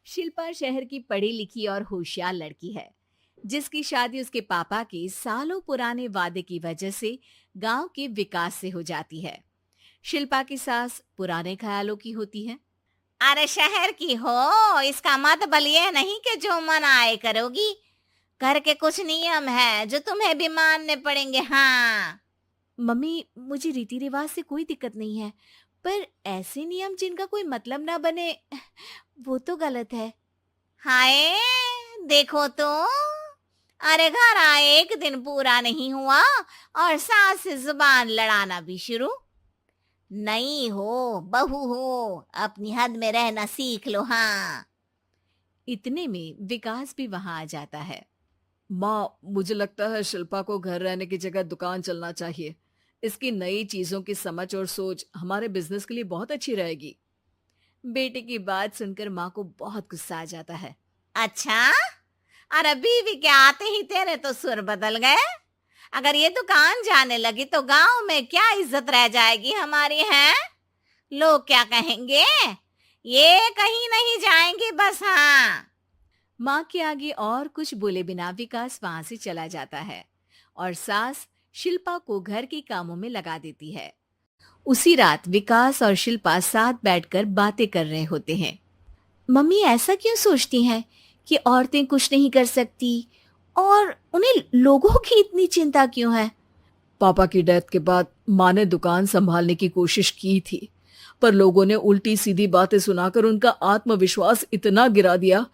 शिल्पा शहर की पढ़ी लिखी और होशियार लड़की है, जिसकी शादी उसके पापा के सालों पुराने वादे की वजह से गांव के विकास से हो जाती है। शिल्पा की सास पुराने ख्यालों की होती है। अरे शहर की हो, इसका मतलब ये नहीं कि जो मन आए करोगी। घर के कुछ नियम है जो तुम्हें भी मानने पड़ेंगे। हाँ। मम्मी, मुझे रीति रिवाज से कोई दिक्कत नहीं है, पर ऐसे नियम जिनका कोई मतलब ना बने, वो तो गलत है। हाय, देखो तो। अरे घर आए एक दिन पूरा नहीं हुआ और सास से जुबान लड़ाना भी शुरू। नहीं हो, बहू हो, अपनी हद में रहना सीख लो। हाँ। इतने में विकास भी वहां आ जाता है। माँ, मुझे लगता है शिल्पा को घर रहने की जगह दुकान चलना चाहिए। इसकी नई चीजों की समझ और सोच हमारे बिजनेस के लिए बहुत अच्छी रहेगी। बेटे की बात सुनकर माँ को बहुत गुस्सा आ जाता है। अच्छा, अरे बीवी के आते ही तेरे तो सुर बदल गए। अगर ये दुकान जाने लगी तो गांव में क्या इज्जत रह जाएगी हमारी। है लोग क्या कहेंगे? ये कहीं नहीं जाएंगी बस। हाँ। माँ के आगे और कुछ बोले बिना विकास वहां से चला जाता है और सास शिल्पा को घर के कामों में लगा देती है। उसी रात विकास और शिल्पा साथ बैठकर बातें कर रहे होते हैं। मम्मी ऐसा क्यों सोचती हैं कि औरतें कुछ नहीं कर सकती, और उन्हें लोगों की इतनी चिंता क्यों है? पापा की डेथ के बाद माँ ने दुकान संभालने की कोशिश की थी, पर लोगों ने उल्टी सीधी बातें सुनाकर उनका आत्मविश्वास इतना गिरा दिया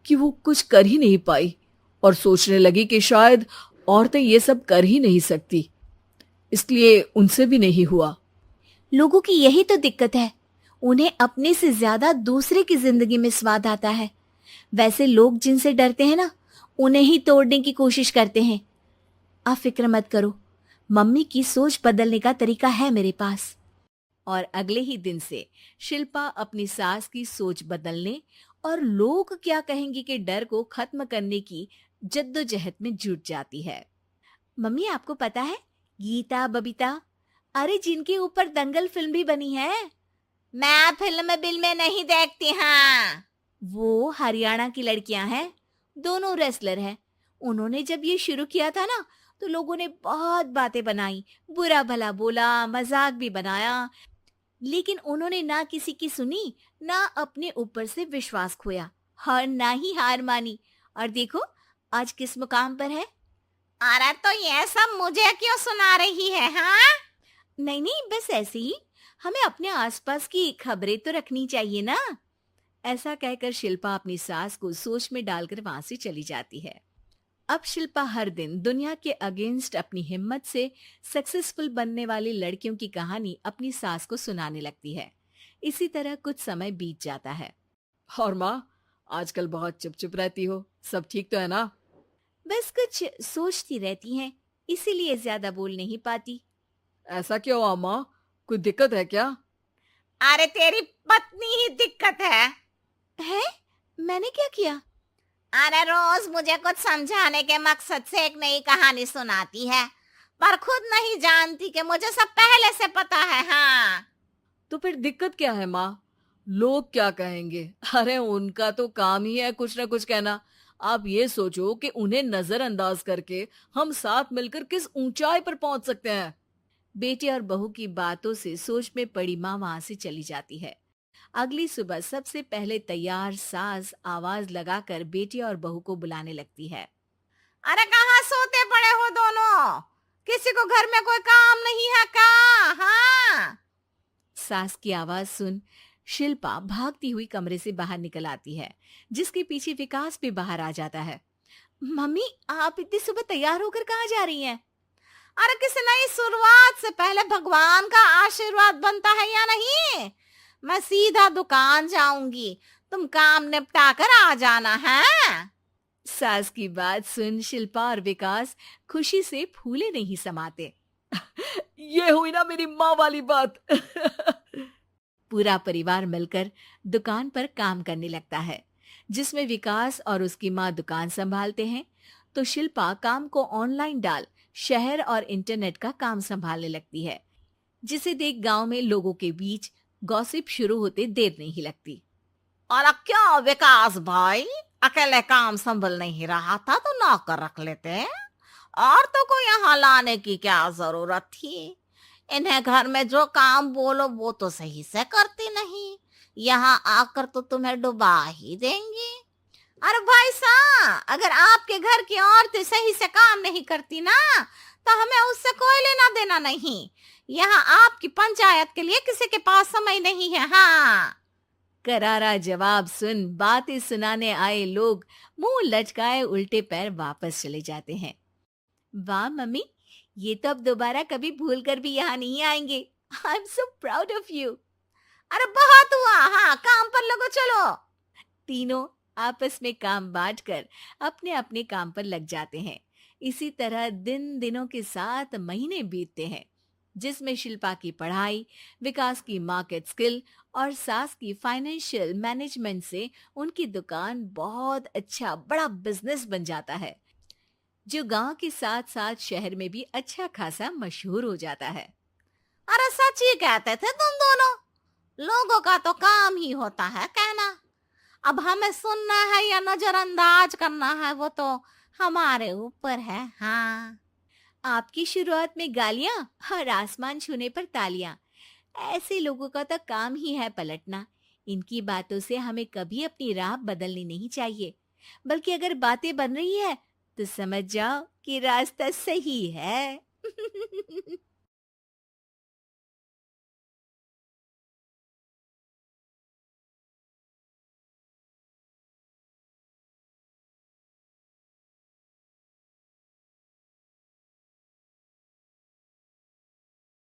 कि वो कुछ कर ही नहीं पाई और सोचने लगी कि शायद औरतें ये सब कर ही नहीं सकती। इसलिए उनसे भी नहीं हुआ। लोगों की यही तो दिक्कत है, उन्हें अपने से ज्यादा दूसरे की जिंदगी में स्वाद आता है। वैसे लोग जिनसे डरते हैं ना, उन्हें ही तोड़ने की कोशिश करते हैं। आप फिक्र मत करो, मम्मी की सोच बदलने का तरीका है मेरे पास। और अगले ही दिन से शिल्पा अपनी सास की सोच बदलने और लोग क्या कहेंगे के डर को खत्म करने की जद्दोजहद में जुट जाती है। मम्मी, आपको पता है, गीता बबीता, अरे जिनके ऊपर दंगल फिल्म भी बनी है, मैं फिल्म बिल में नहीं देखती। हाँ। वो हरियाणा की लड़कियां हैं। दोनों रेसलर हैं। उन्होंने जब ये शुरू किया था ना, तो लोगों ने बहुत बातें बनाई, बुरा भला बोला, मजाक भी बनाया, लेकिन उन्होंने ना किसी की सुनी, ना अपने ऊपर से विश्वास खोया और ना ही हार मानी। और देखो आज किस मुकाम पर है। अरे तो ये सब मुझे क्यों सुना रही है? हाँ। नहीं नहीं, बस ऐसे ही, हमें अपने आसपास की खबरें तो रखनी चाहिए ना। ऐसा कहकर शिल्पा अपनी सास को सोच में डालकर वहां से चली जाती है। अब शिल्पा हर दिन दुनिया के अगेंस्ट अपनी हिम्मत से सक्सेसफुल बनने वाली लड़कियों की कहानी अपनी सास को सुनाने लगती है। इसी तरह कुछ समय बीत जाता है। और माँ, आजकल बहुत चुप चुप रहती हो, सब ठीक तो है ना? बस कुछ सोचती रहती हैं, इसीलिए ज्यादा बोल नहीं पाती। ऐसा क्यों हुआ माँ? कोई दिक्कत है क्या? अरे तेरी पत्नी ही दिक्कत है। है? मैंने क्या किया? अरे रोज मुझे कुछ समझाने के मकसद से एक नई कहानी सुनाती है, पर खुद नहीं जानती कि मुझे सब पहले से पता है। हाँ। तो फिर दिक्कत क्या है माँ? लोग क्या कहेंगे? अरे उनका तो काम ही है कुछ ना कुछ कहना। आप ये सोचो कि उन्हें नजरअंदाज करके हम साथ मिलकर किस ऊंचाई पर पहुंच सकते हैं। बेटे और बहू की बातों से सोच में पड़ी माँ वहां से चली जाती है। अगली सुबह सबसे पहले तैयार सास आवाज लगाकर बेटे और बहू को बुलाने लगती है। अरे कहाँ सोते पड़े हो दोनों? किसी को घर में कोई काम नहीं है का? हाँ। सास की आवाज सुन शिल्पा भागती हुई कमरे से बाहर निकल आती है, जिसके पीछे विकास भी बाहर आ जाता है। मम्मी, आप इतनी सुबह तैयार होकर कहाँ जा रही हैं? अरे किसी नई शुरुआत से पहले भगवान का आशीर्वाद बनता है या नहीं? मैं सीधा दुकान जाऊंगी, तुम काम निपटा कर आ जाना है। सास की बात सुन शिल्पा और विकास खुशी से फूले नहीं समाते। ये हुई ना मेरी माँ वाली बात। पूरा परिवार मिलकर दुकान पर काम करने लगता है, जिसमें विकास और उसकी माँ दुकान संभालते हैं, तो शिल्पा काम को ऑनलाइन डाल शहर और इंटरनेट का काम संभालने लगती है, जिसे देख गांव में लोगों के बीच गॉसिप शुरू होते देर नहीं लगती। और क्या विकास भाई, अकेले काम संभल नहीं रहा था तो नौकर रख लेते, और तो को यहाँ लाने की क्या जरूरत थी। इन्हें घर में जो काम बोलो वो तो सही से करती नहीं, यहाँ आकर तो तुम्हें डुबा ही देंगी। अरे भाई साहब, अगर आपके घर की औरतें सही से काम नहीं करती ना, तो हमें उससे कोई लेना देना नहीं। यहाँ आपकी पंचायत के लिए किसी के पास समय नहीं है। हाँ, करारा जवाब सुन बातें सुनाने आए लोग मुंह लटकाए उल्टे पैर वापस चले जाते हैं। वाह मम्मी, ये तो अब दोबारा कभी भूल कर भी यहाँ नहीं आएंगे। I am so proud of you. अरे बहुत हुआ, हाँ काम पर लगो चलो। तीनों आपस में काम बांटकर अपने अपने काम पर लग जाते हैं। इसी तरह दिनों के साथ महीने बीतते हैं, जिसमें शिल्पा की पढ़ाई, विकास की मार्केट स्किल और सास की फाइनेंशियल मैनेजमेंट से उनकी दुकान बहुत अच्छा बड़ा बिजनेस बन जाता है, जो गांव के साथ साथ शहर में भी अच्छा खासा मशहूर हो जाता है। अरे सच ही कहते थे तुम दोनों, लोगों का तो काम ही होता है कहना। अब हमें सुनना है या नजरअंदाज करना है वो तो हमारे ऊपर है। हाँ, आपकी शुरुआत में गालियां और आसमान छूने पर तालियां, ऐसे लोगों का तो काम ही है पलटना। इनकी बातों से हमें कभी अपनी राह बदलनी नहीं चाहिए, बल्कि अगर बातें बन रही है तो समझ जाओ कि रास्ता सही है।